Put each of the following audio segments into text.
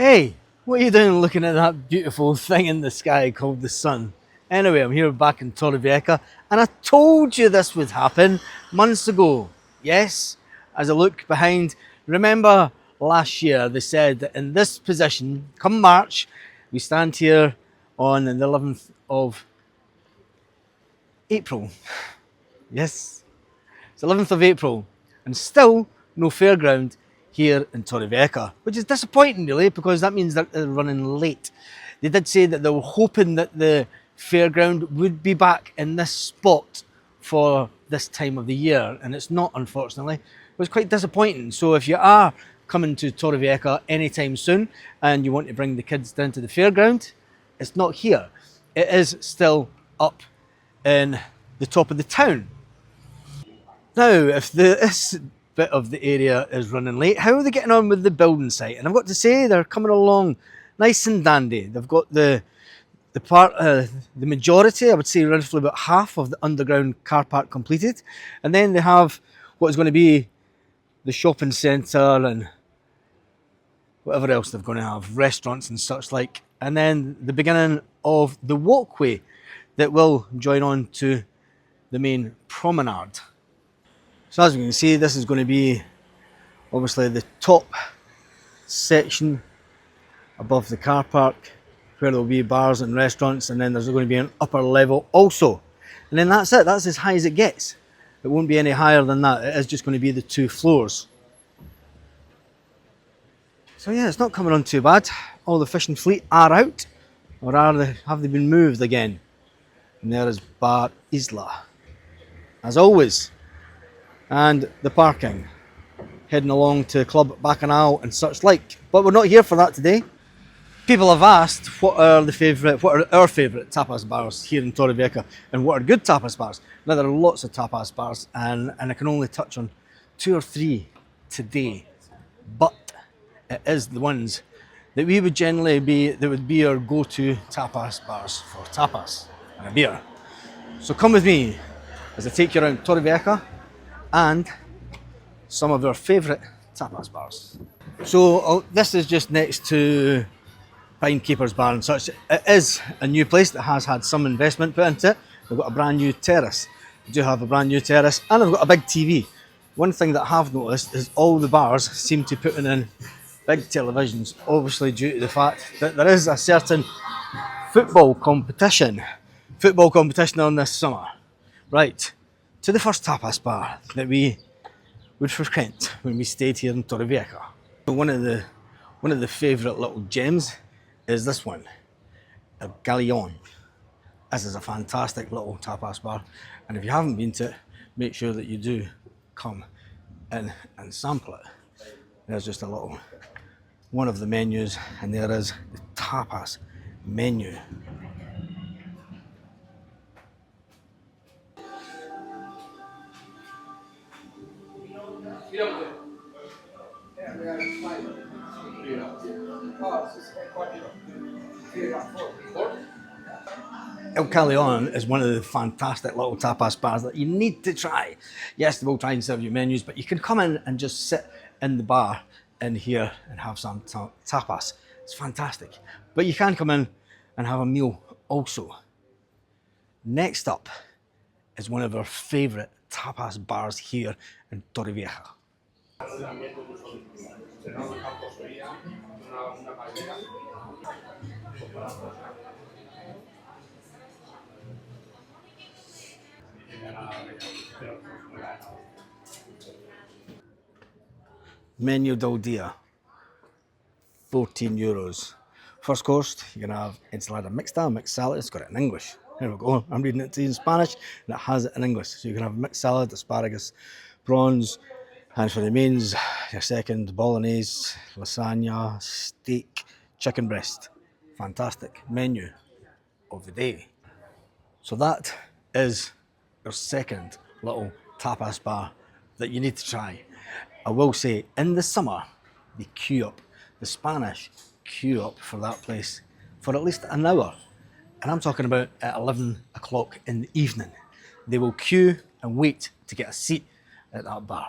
Hey, what are you doing looking at that beautiful thing in the sky called the sun? Anyway, I'm here back in Torrevieja, and I told you this would happen months ago. Yes, as I look behind, remember last year they said that in this position, come March, we stand here on the 11th of April. Yes, it's 11th of April, and still no fairground here in Torrevieja, which is disappointing really because that means that they're running late. They did say that they were hoping that the fairground would be back in this spot for this time of the year, and it's not, unfortunately. It was quite disappointing. So if you are coming to Torrevieja anytime soon and you want to bring the kids down to the fairground, it's not here. It is still up in the top of the town. Now, if this bit of the area is running late, how are they getting on with the building site? And I've got to say, they're coming along nice and dandy. They've got the majority, I would say roughly about half of the underground car park completed. And then they have what is going to be the shopping centre and whatever else they're going to have, restaurants and such like. And then the beginning of the walkway that will join on to the main promenade. So as you can see, this is going to be obviously the top section above the car park where there'll be bars and restaurants, and then there's going to be an upper level also. And then that's it, that's as high as it gets. It won't be any higher than that, it is just going to be the 2 floors. So yeah, it's not coming on too bad. All the fishing fleet are out, or have they been moved again? And there is Bar Isla, as always. And the parking, heading along to Club Bacchanal and such like. But we're not here for that today. People have asked what are our favourite tapas bars here in Torrevieja and what are good tapas bars. Now there are lots of tapas bars and I can only touch on 2 or 3 today. But it is the ones that we would generally would be our go-to tapas bars for tapas and a beer. So come with me as I take you around Torrevieja and some of our favourite tapas bars. So this is just next to Pinekeeper's Bar and such. It is a new place that has had some investment put into it. They've got a brand new terrace. They do have a brand new terrace and they've got a big TV. One thing that I have noticed is all the bars seem to be putting in big televisions, obviously due to the fact that there is a certain football competition on this summer. Right, to the first tapas bar that we would frequent when we stayed here in Torrevieja. One of the favourite little gems is this one, El Galeon. This is a fantastic little tapas bar, and if you haven't been to it, make sure that you do come in and sample it. There's just a little one of the menus, and there is the tapas menu. El Caleon is one of the fantastic little tapas bars that you need to try. Yes, they will try and serve you menus, but you can come in and just sit in the bar in here and have some tapas. It's fantastic. But you can come in and have a meal also. Next up is one of our favourite tapas bars here in Torrevieja. Menu del dia, €14. First course, you're gonna have ensalada mixta, mixed salad. It's got it in English. Here we go. I'm reading it to you in Spanish, and it has it in English. So you can have mixed salad, asparagus, prawns, and for the mains, your second bolognese, lasagna, steak, chicken breast. Fantastic menu of the day. So that is your second little tapas bar that you need to try. I will say, in the summer, they queue up. The Spanish queue up for that place for at least an hour. And I'm talking about at 11 o'clock in the evening. They will queue and wait to get a seat at that bar.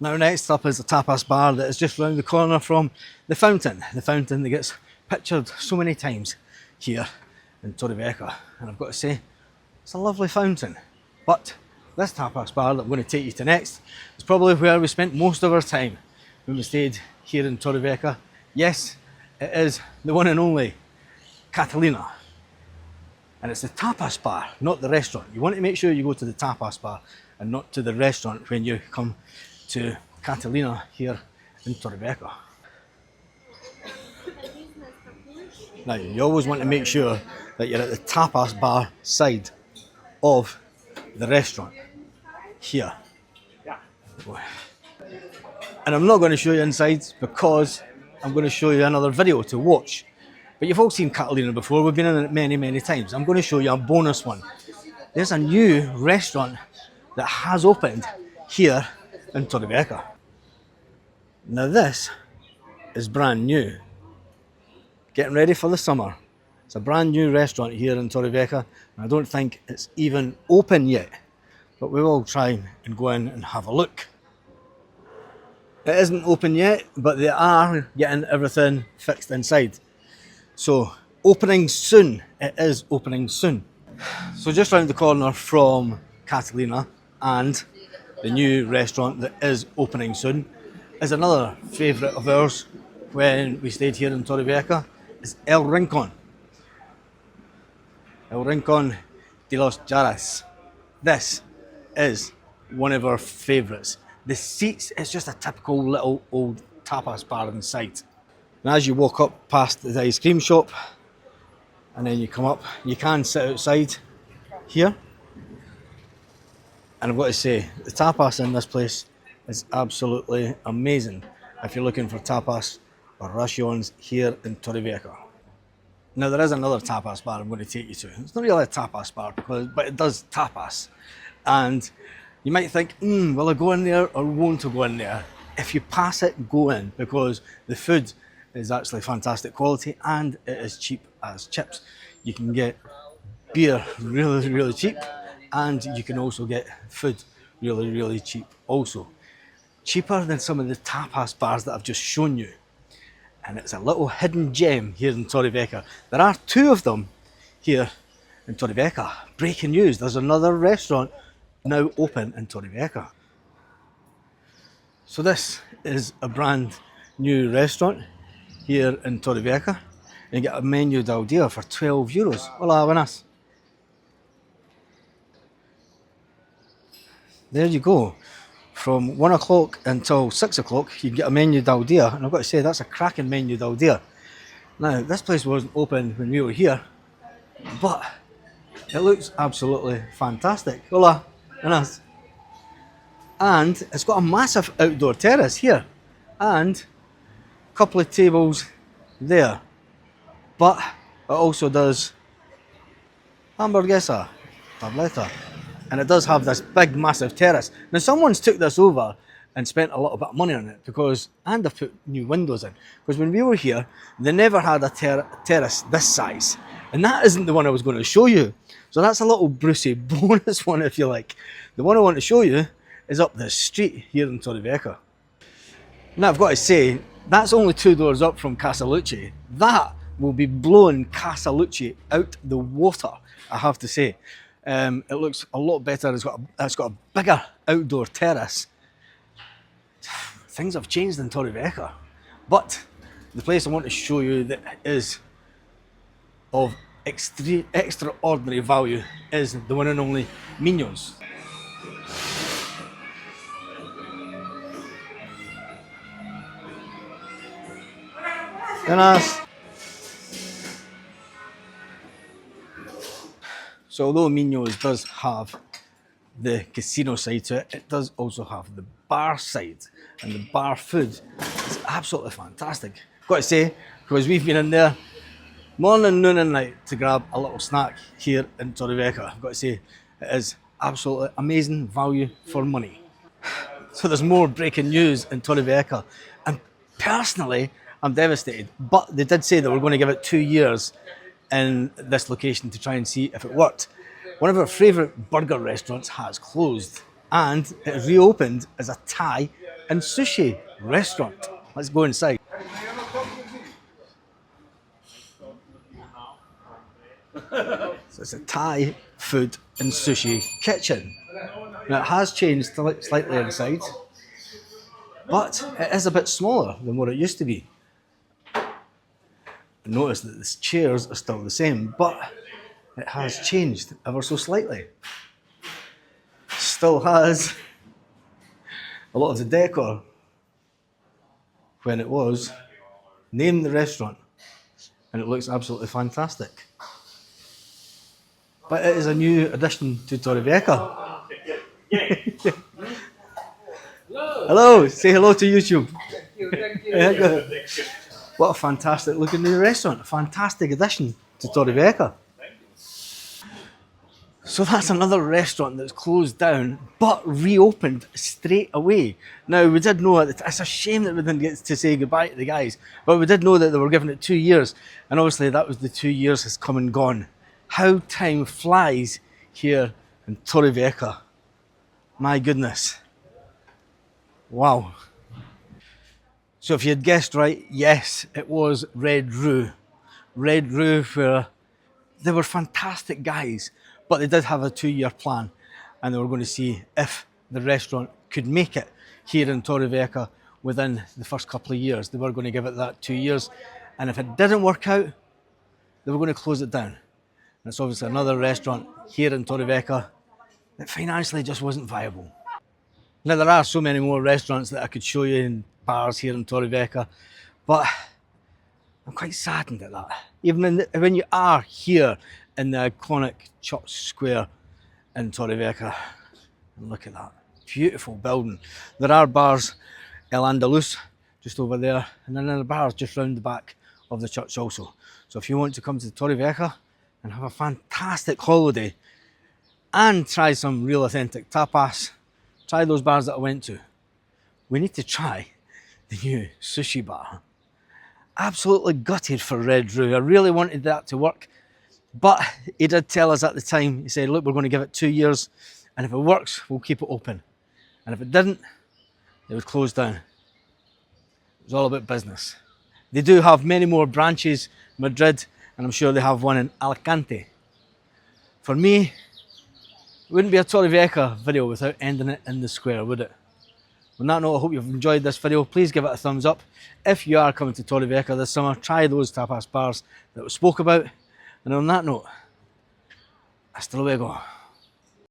Now next up is a tapas bar that is just round the corner from the fountain that gets pictured so many times here in Torrevieja. And I've got to say, it's a lovely fountain. But this tapas bar that I'm going to take you to next is probably where we spent most of our time when we stayed here in Torrevieja. Yes, it is the one and only Catalina. And it's the tapas bar, not the restaurant. You want to make sure you go to the tapas bar and not to the restaurant when you come to Catalina here in Torrevieja. Now, you always want to make sure that you're at the tapas bar side of the restaurant here. And I'm not going to show you inside because I'm going to show you another video to watch. But you've all seen Catalina before, we've been in it many, many times. I'm going to show you a bonus one. There's a new restaurant that has opened here in Torrevieja. Now this is brand new. Getting ready for the summer. It's a brand new restaurant here in Torrevieja, and I don't think it's even open yet. But we will try and go in and have a look. It isn't open yet, but they are getting everything fixed inside. So, opening soon. It is opening soon. So just round the corner from Catalina and the new restaurant that is opening soon is another favourite of ours when we stayed here in Torrevieja. It's El Rincon. El Rincon de los Jarras. This is one of our favourites. The seats, it's just a typical little old tapas bar inside. And as you walk up past the ice cream shop and then you come up, you can sit outside here. And I've got to say, the tapas in this place is absolutely amazing if you're looking for tapas or raciones here in Torrevieja. Now there is another tapas bar I'm going to take you to. It's not really a tapas bar, but it does tapas. And you might think, will I go in there or won't I go in there? If you pass it, go in, because the food is actually fantastic quality and it is cheap as chips. You can get beer really, really cheap, and you can also get food really, really cheap also. Cheaper than some of the tapas bars that I've just shown you. And it's a little hidden gem here in Torrevieja. There are two of them here in Torrevieja. Breaking news, there's another restaurant now open in Torrevieja. So this is a brand new restaurant here in Torrevieja. You get a menu del dia for €12. Hola, buenas. There you go. From 1 o'clock until 6 o'clock, you can get a menu del dia. And I've got to say, that's a cracking menu del dia. Now, this place wasn't open when we were here, but it looks absolutely fantastic. Hola, buenas. And it's got a massive outdoor terrace here. And a couple of tables there. But it also does hamburguesa, tableta. And it does have this big, massive terrace. Now, someone's took this over and spent a little bit of money on it and they've put new windows in. Because when we were here, they never had a terrace this size. And that isn't the one I was going to show you. So that's a little Brucey bonus one, if you like. The one I want to show you is up the street here in Torrevieja. Now, I've got to say, that's only 2 doors up from Casalucci. That will be blowing Casalucci out the water, I have to say. It looks a lot better. It's got a bigger outdoor terrace. Things have changed in Torrevieja. But the place I want to show you that is of extraordinary value is the one and only Miño's. Buenas. So although Miño's does have the casino side to it, it does also have the bar side. And the bar food is absolutely fantastic. Got to say, because we've been in there morning, noon and night to grab a little snack here in Torrevieja. I've got to say, it is absolutely amazing value for money. So there's more breaking news in Torrevieja. And personally, I'm devastated. But they did say they were going to give it 2 years in this location to try and see if it worked. One of our favourite burger restaurants has closed and it reopened as a Thai and sushi restaurant. Let's go inside. So it's a Thai food and sushi kitchen. Now it has changed slightly inside, but it is a bit smaller than what it used to be. Notice that the chairs are still the same, but it has changed ever so slightly. Still has a lot of the decor when it was. Name the restaurant, and it looks absolutely fantastic. But it is a new addition to Torrevieja. Hello, say hello to YouTube. Thank you. What a fantastic looking new restaurant, a fantastic addition to Torrevieja. So that's another restaurant that's closed down but reopened straight away. Now we did know it's a shame that we didn't get to say goodbye to the guys, but we did know that they were giving it 2 years, and obviously that was the 2 years has come and gone. How time flies here in Torrevieja. My goodness. Wow. So if you had guessed right, yes, it was Red Roo. Red Roo, where they were fantastic guys, but they did have a 2-year plan, and they were going to see if the restaurant could make it here in Torrevieja within the first couple of years. They were going to give it that 2 years, and if it didn't work out, they were going to close it down. And it's obviously another restaurant here in Torrevieja that financially just wasn't viable. Now there are so many more restaurants that I could show you in bars here in Torrevieja, but I'm quite saddened at that. Even when you are here in the iconic Church Square in Torrevieja, and look at that beautiful building. There are bars, El Andalus, just over there, and then there are bars just round the back of the church also. So if you want to come to Torrevieja and have a fantastic holiday and try some real authentic tapas, try those bars that I went to. We need to try the new sushi bar. Absolutely gutted for Red Roo. I really wanted that to work, but he did tell us at the time, he said, look, we're going to give it 2 years, and if it works, we'll keep it open. And if it didn't, it would close down. It was all about business. They do have many more branches, Madrid, and I'm sure they have one in Alicante. For me, it wouldn't be a Torrevieja video without ending it in the square, would it? On that note, I hope you've enjoyed this video. Please give it a thumbs up. If you are coming to Torrevieja this summer, try those tapas bars that we spoke about. And on that note, hasta luego.